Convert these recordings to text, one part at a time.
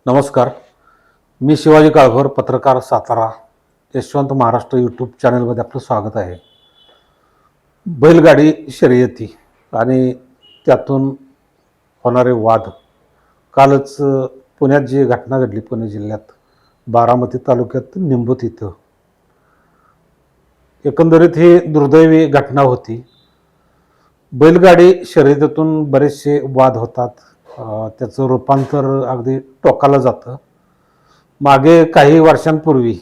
नमस्कार. मी शिवाजी काळभोर, पत्रकार, सातारा. यशवंत महाराष्ट्र यूट्यूब चॅनलमध्ये आपलं स्वागत आहे. बैलगाडी शर्यती आणि त्यातून होणारे वाद. कालच पुण्यात जी घटना घडली, पुणे जिल्ह्यात बारामती तालुक्यात निंबूत इथं, एकंदरीत ही दुर्दैवी घटना होती. बैलगाडी शर्यतीतून बरेचसे वाद होतात. त्याचं रूपांतर अगदी टोकाला जातं. मागे काही वर्षांपूर्वी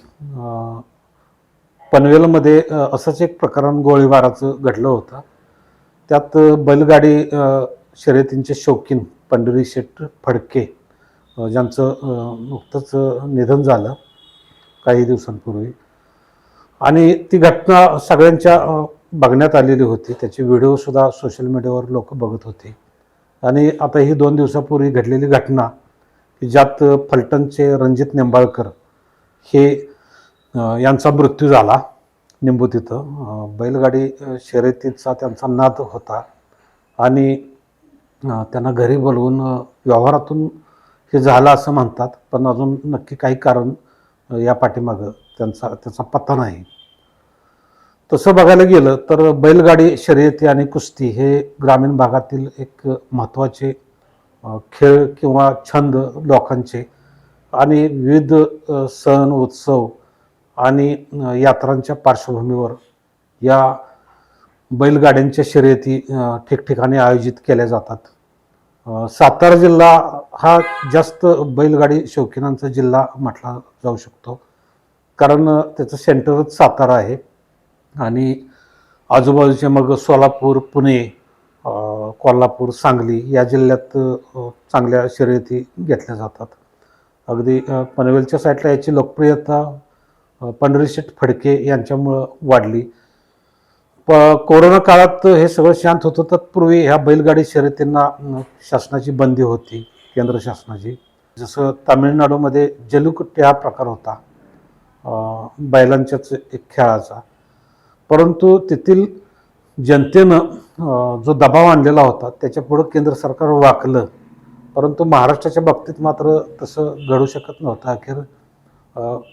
पनवेलमध्ये असंच एक प्रकरण गोळीबाराचं घडलं होतं. त्यात बैलगाडी शर्यतींचे शौकीन पंढरी शेठ फडके, ज्यांचं नुकतंच निधन झालं काही दिवसांपूर्वी, आणि ती घटना सगळ्यांच्या बघण्यात आलेली होती. त्याचे व्हिडिओसुद्धा सोशल मीडियावर लोक बघत होते. आणि आता ही 2 दिवसापूर्वी घडलेली घटना, की ज्यात फलटणचे रणजित निंबाळकर हे यांचा मृत्यू झाला निंबूत इथं. बैलगाडी शर्यतीचा त्यांचा नाद होता आणि त्यांना घरी बोलवून व्यवहारातून हे झालं असं म्हणतात, पण अजून नक्की काही कारण या पाठीमागं त्याचा पत्ता नाही. तसं बघायला गेलं तर बैलगाडी शर्यती आणि कुस्ती हे ग्रामीण भागातील एक महत्त्वाचे खेळ किंवा छंद लोकांचे, आणि विविध सण उत्सव आणि यात्रांच्या पार्श्वभूमीवर या बैलगाड्यांच्या शर्यती ठिकठिकाणी आयोजित केल्या जातात. सातारा जिल्हा हा जास्त बैलगाडी शौकीनांचा जिल्हा म्हटला जाऊ शकतो, कारण त्याचं सेंटरच सातारा आहे. आणि आजूबाजूचे मग सोलापूर, पुणे, कोल्हापूर, सांगली या जिल्ह्यात चांगल्या शर्यती घेतल्या जातात. अगदी पनवेलच्या साईडला याची लोकप्रियता पंढरी शेठ फडके यांच्यामुळं वाढली. कोरोना काळात हे सगळं शांत होतं. तत्पूर्वी ह्या बैलगाडी शर्यतींना शासनाची बंदी होती, केंद्र शासनाची. जसं तामिळनाडूमध्ये जल्लीकट्टू हा प्रकार होता बैलांच्याच एक खेळाचा, परंतु तेथील जनतेनं जो दबाव आणलेला होता त्याच्यापुढं केंद्र सरकार वाकलं. परंतु महाराष्ट्राच्या बाबतीत मात्र तसं घडू शकत नव्हतं. अखेर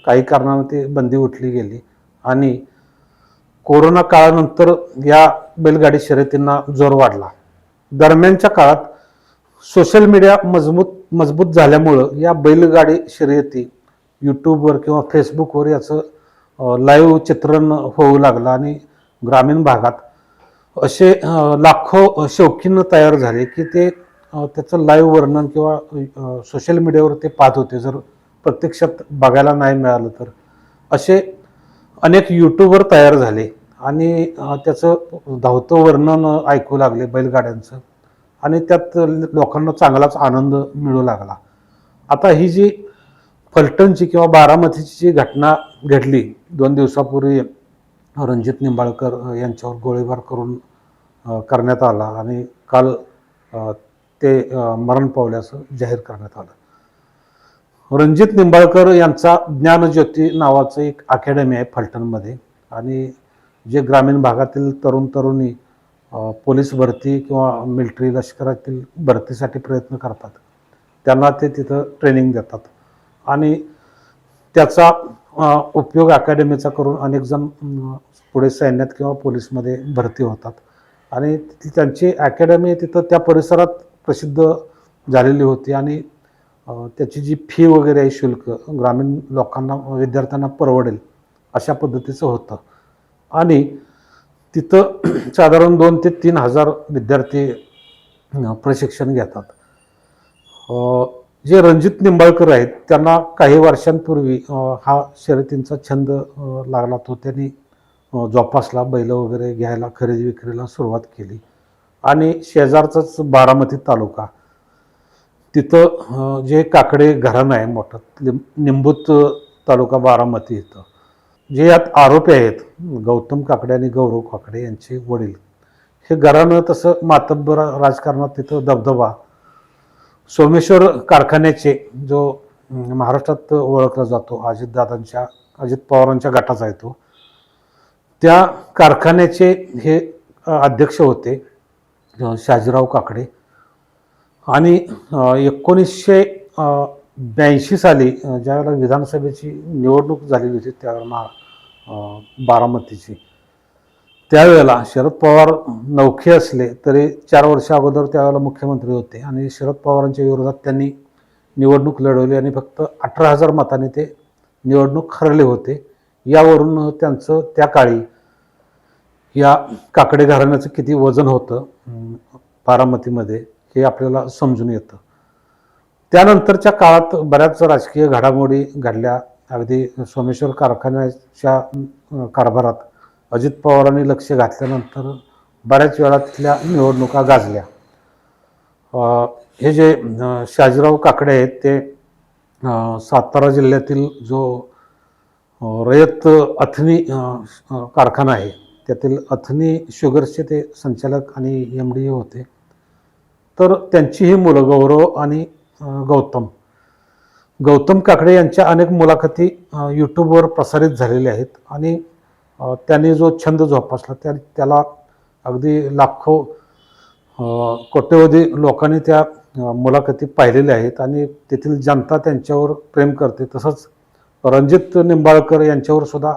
काही कारणानं ती बंदी उठली गेली आणि कोरोना काळानंतर या बैलगाडी शर्यतींना जोर वाढला. दरम्यानच्या काळात सोशल मीडिया मजबूत झाल्यामुळं या बैलगाडी शर्यती यूट्यूबवर किंवा फेसबुकवर याचं लाईव्ह चित्रण होऊ लागलं आणि ग्रामीण भागात असे लाखो शौकीन तयार झाले की ते त्याचं लाईव्ह वर्णन किंवा सोशल मीडियावर ते पाहत होते. जर प्रत्यक्षात बघायला नाही मिळालं तर असे अनेक यूट्यूबर तयार झाले आणि त्याचं धावतं वर्णन ऐकू लागले बैलगाड्यांचं, आणि त्यात लोकांना चांगलाच आनंद मिळू लागला. आता ही जी फलटणची किंवा बारामतीची जी घटना घडली 2 दिवसापूर्वी, रणजित निंबाळकर यांच्यावर गोळीबार करण्यात आला आणि काल ते मरण पावल्याचं जाहीर करण्यात आलं. रणजित निंबाळकर यांचा ज्ञानज्योती नावाचं एक अकॅडमी आहे फलटणमध्ये, आणि जे ग्रामीण भागातील तरुण तरुणी पोलीस भरती किंवा मिलिटरी लष्करातील भरतीसाठी प्रयत्न करतात त्यांना ते तिथं ट्रेनिंग देतात. आणि त्याचा उपयोग अकॅडमीचा करून अनेक जण पुढे सैन्यात किंवा पोलीसमध्ये भरती होतात. आणि त्यांची अकॅडमी तिथं त्या परिसरात प्रसिद्ध झालेली होती आणि त्याची जी फी वगैरे आहे, शुल्क ग्रामीण लोकांना, विद्यार्थ्यांना परवडेल अशा पद्धतीचं होतं. आणि तिथं साधारण 2 ते 3 हजार विद्यार्थी प्रशिक्षण घेतात. जे रणजित निंबाळकर आहेत त्यांना काही वर्षांपूर्वी हा शर्यतींचा छंद लागला. तो त्यांनी जोपासला, बैल वगैरे घ्यायला, खरेदी विक्रीला सुरुवात केली. आणि शेजारचाच बारामती तालुका, तिथं जे काकडे घराणं आहे मोठं, निंबूत तालुका बारामती, इथं जे यात आरोपी आहेत गौतम काकडे आणि गौरव काकडे यांचे वडील, हे घराणं तसं मातब्बर राजकारणात तिथं दबदबा. सोमेश्वर कारखान्याचे, जो महाराष्ट्रात ओळखला जातो, अजित पवारांच्या गटाचा आहे तो, त्या कारखान्याचे हे अध्यक्ष होते शाजीराव काकडे. आणि 82 साली ज्यावेळेला विधानसभेची निवडणूक झालेली होती त्यावेळेला बारामतीची, त्यावेळेला शरद पवार नवखे असले तरी 4 वर्ष अगोदर त्यावेळेला मुख्यमंत्री होते आणि शरद पवारांच्या विरोधात त्यांनी निवडणूक लढवली आणि फक्त 18,000 मतांनी ते निवडणूक हरले होते. यावरून त्यांचं त्या काळी या काकडे घराण्याचं किती वजन होतं बारामतीमध्ये हे आपल्याला समजून येतं. त्यानंतरच्या काळात बऱ्याच राजकीय घडामोडी घडल्या. अगदी सोमेश्वर कारखान्याच्या कारभारात अजित पवारांनी लक्ष घातल्यानंतर बऱ्याच वेळा तिथल्या निवडणुका गाजल्या. हे जे शाजीराव काकडे आहेत ते सातारा जिल्ह्यातील जो रयत अथनी कारखाना आहे त्यातील अथनी शुगर्सचे ते संचालक आणि MD होते. तर त्यांची ही मुलं गौरव आणि गौतम काकडे यांच्या अनेक मुलाखती यूट्यूबवर प्रसारित झालेल्या आहेत आणि त्यांनी जो छंद जोपासला त्याला अगदी लाखो कोट्यवधी लोकांनी त्या मुलाखती पाहिलेल्या आहेत आणि तेथील जनता त्यांच्यावर प्रेम करते. तसंच रणजित निंबाळकर यांच्यावर सुद्धा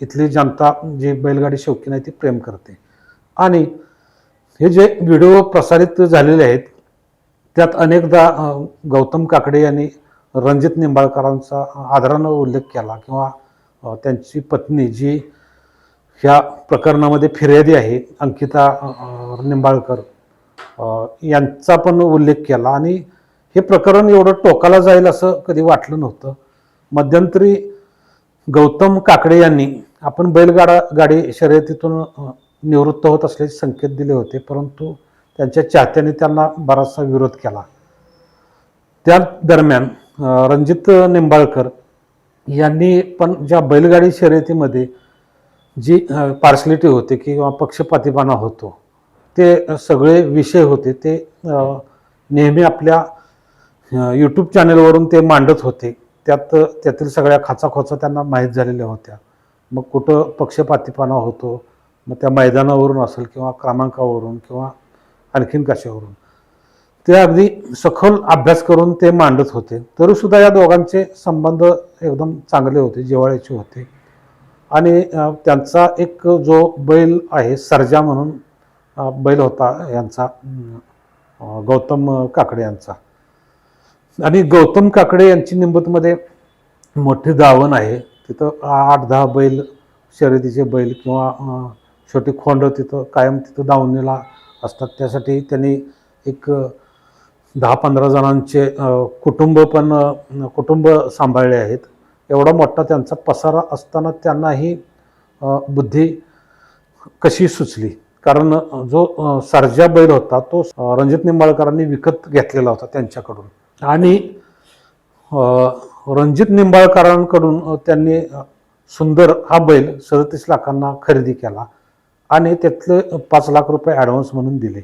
इथली जनता जी बैलगाडी शौकीन आहे ती प्रेम करते. आणि हे जे व्हिडिओ प्रसारित झालेले आहेत त्यात अनेकदा गौतम काकडे यांनी रणजित निंबाळकरांचा आदरानं उल्लेख केला किंवा त्यांची पत्नी जी ह्या प्रकरणामध्ये फिर्यादी आहे अंकिता निंबाळकर यांचा पण उल्लेख केला. आणि हे प्रकरण एवढं टोकाला जाईल असं कधी वाटलं नव्हतं. मध्यंतरी गौतम काकडे यांनी आपण गाडी शर्यतीतून निवृत्त होत असल्याचे संकेत दिले होते, परंतु त्यांच्या चाहत्यांनी त्यांना बराचसा विरोध केला. त्या दरम्यान रणजित निंबाळकर यांनी पण ज्या बैलगाडी शर्यतीमध्ये जी पार्शलिटी होते किंवा पक्षपातीपणा होतो ते सगळे विषय होते ते नेहमी आपल्या यूट्यूब चॅनलवरून ते मांडत होते. त्यातील सगळ्या खाचाखोचा त्यांना माहीत झालेल्या होत्या. मग कुठं पक्षपातीपणा होतो, मग त्या मैदानावरून असेल किंवा क्रमांकावरून किंवा आणखीन कशावरून, ते अगदी सखोल अभ्यास करून ते मांडत होते. तरीसुद्धा या दोघांचे संबंध एकदम चांगले होते, जिव्हाळ्याचे होते. आणि त्यांचा एक जो बैल आहे सर्जा म्हणून बैल होता यांचा गौतम काकडे यांचा. आणि गौतम काकडे यांची निंबूतमध्ये मोठी दावण आहे. तिथं 8-10 बैल शर्यतीचे बैल किंवा छोटी खोंड तिथं कायम तिथं दावणीला असतात. त्यासाठी त्यांनी एक 10-15 जणांचे कुटुंब सांभाळले आहेत. एवढा मोठा त्यांचा पसारा असताना त्यांना ही बुद्धी कशी सुचली, कारण जो सर्जा बैल होता तो रणजित निंबाळकरांनी विकत घेतलेला होता त्यांच्याकडून. आणि रणजित निंबाळकरांकडून त्यांनी सुंदर हा बैल 37 लाखांना खरेदी केला आणि त्यातले 5 लाख रुपये ॲडव्हान्स म्हणून दिले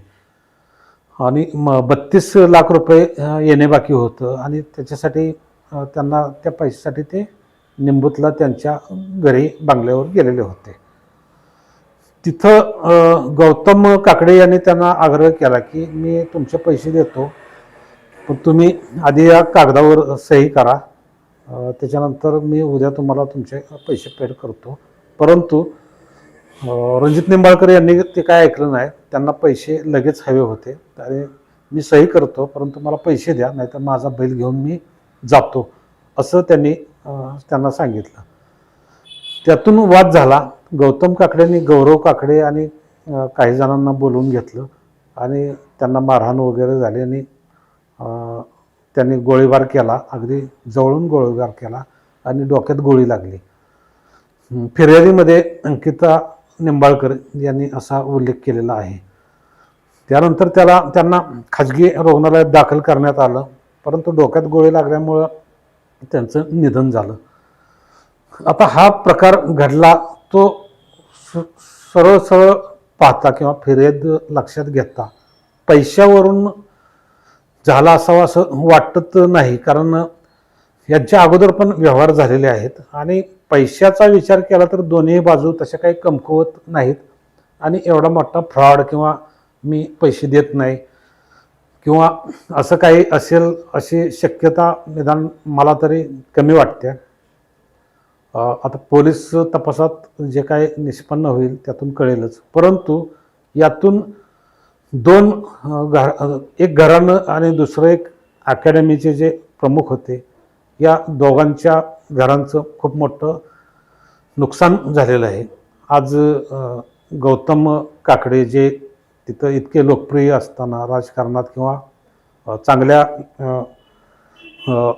आणि 32 लाख रुपये येणे बाकी होतं. आणि त्याच्यासाठी त्यांना त्या पैशासाठी ते निंबूतला त्यांच्या घरी बंगल्यावर गेलेले होते. तिथं गौतम काकडे यांनी त्यांना आग्रह केला की मी तुमचे पैसे देतो, पण तुम्ही आधी या कागदावर सही करा, त्याच्यानंतर मी उद्या तुम्हाला तुमचे पैसे पेड करतो. परंतु रणजित निंबाळकर यांनी ते काय ऐकलं नाही. त्यांना पैसे लगेच हवे होते. आणि मी सही करतो परंतु मला पैसे द्या, नाहीतर माझा बैल घेऊन मी जातो, असं त्यांना सांगितलं. त्यातून वाद झाला. गौतम काकडेंनी गौरव काकडे आणि काही जणांना बोलवून घेतलं आणि त्यांना मारहाण वगैरे झाली आणि त्यांनी गोळीबार केला, अगदी जवळून गोळीबार केला आणि डोक्यात गोळी लागली. फिर्यादीमध्ये अंकिता निंबाळकर यांनी असा उल्लेख केलेला आहे. त्यानंतर त्यांना खाजगी रुग्णालयात दाखल करण्यात आलं, परंतु डोक्यात गोळी लागल्यामुळं त्यांचं निधन झालं. आता हा प्रकार घडला तो सरळ पाहता किंवा फिर्याद लक्षात घेता पैशावरून झाला असावा असं वाटत नाही, कारण यांच्या अगोदर पण व्यवहार झालेले आहेत आणि पैशाचा विचार केला तर दोन्ही बाजू तशा काही कमकुवत नाहीत. आणि एवढा मोठा फ्रॉड किंवा मी पैसे देत नाही किंवा असं काही असेल अशी शक्यता निदान मला तरी कमी वाटते. आता पोलीस तपासात जे काय निष्पन्न होईल त्यातून कळेलच. परंतु यातून दोन एक घराणं आणि दुसरं एक अकॅडमीचे जे प्रमुख होते, या दोघांच्या घरांचं खूप मोठं नुकसान झालेलं आहे. आज गौतम काकडे जे तिथं इतके लोकप्रिय असताना राजकारणात किंवा चांगल्या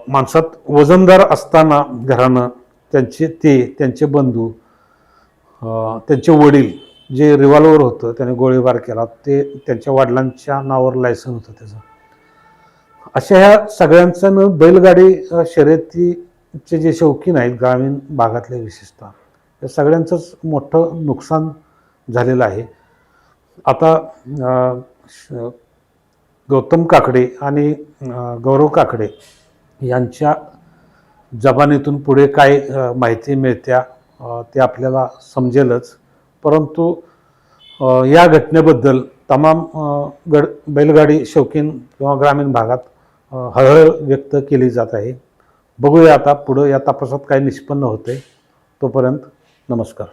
माणसात वजनदार असताना घराणं, त्यांचे बंधू, त्यांचे वडील, जे रिव्हॉल्वर होतं त्याने गोळीबार केला ते त्यांच्या वडिलांच्या नावावर लायसन होतं त्याचं. अशा ह्या सगळ्यांचं बैलगाडी शर्यतीचे जे शौकीन आहेत ग्रामीण भागातले विशेषतः, या सगळ्यांचंच मोठं नुकसान झालेलं आहे. आता गौतम काकडे आणि गौरव काकडे यांच्या जबानीतून पुढे काय माहिती मिळत्या ते आपल्याला समजेलच. परंतु या घटनेबद्दल तमाम बैलगाडी शौकीन किंवा ग्रामीण भागात हळहळ व्यक्त केली जात आहे. बघूया आता पुढं या तपासात काय निष्पन्न होते. तोपर्यंत नमस्कार.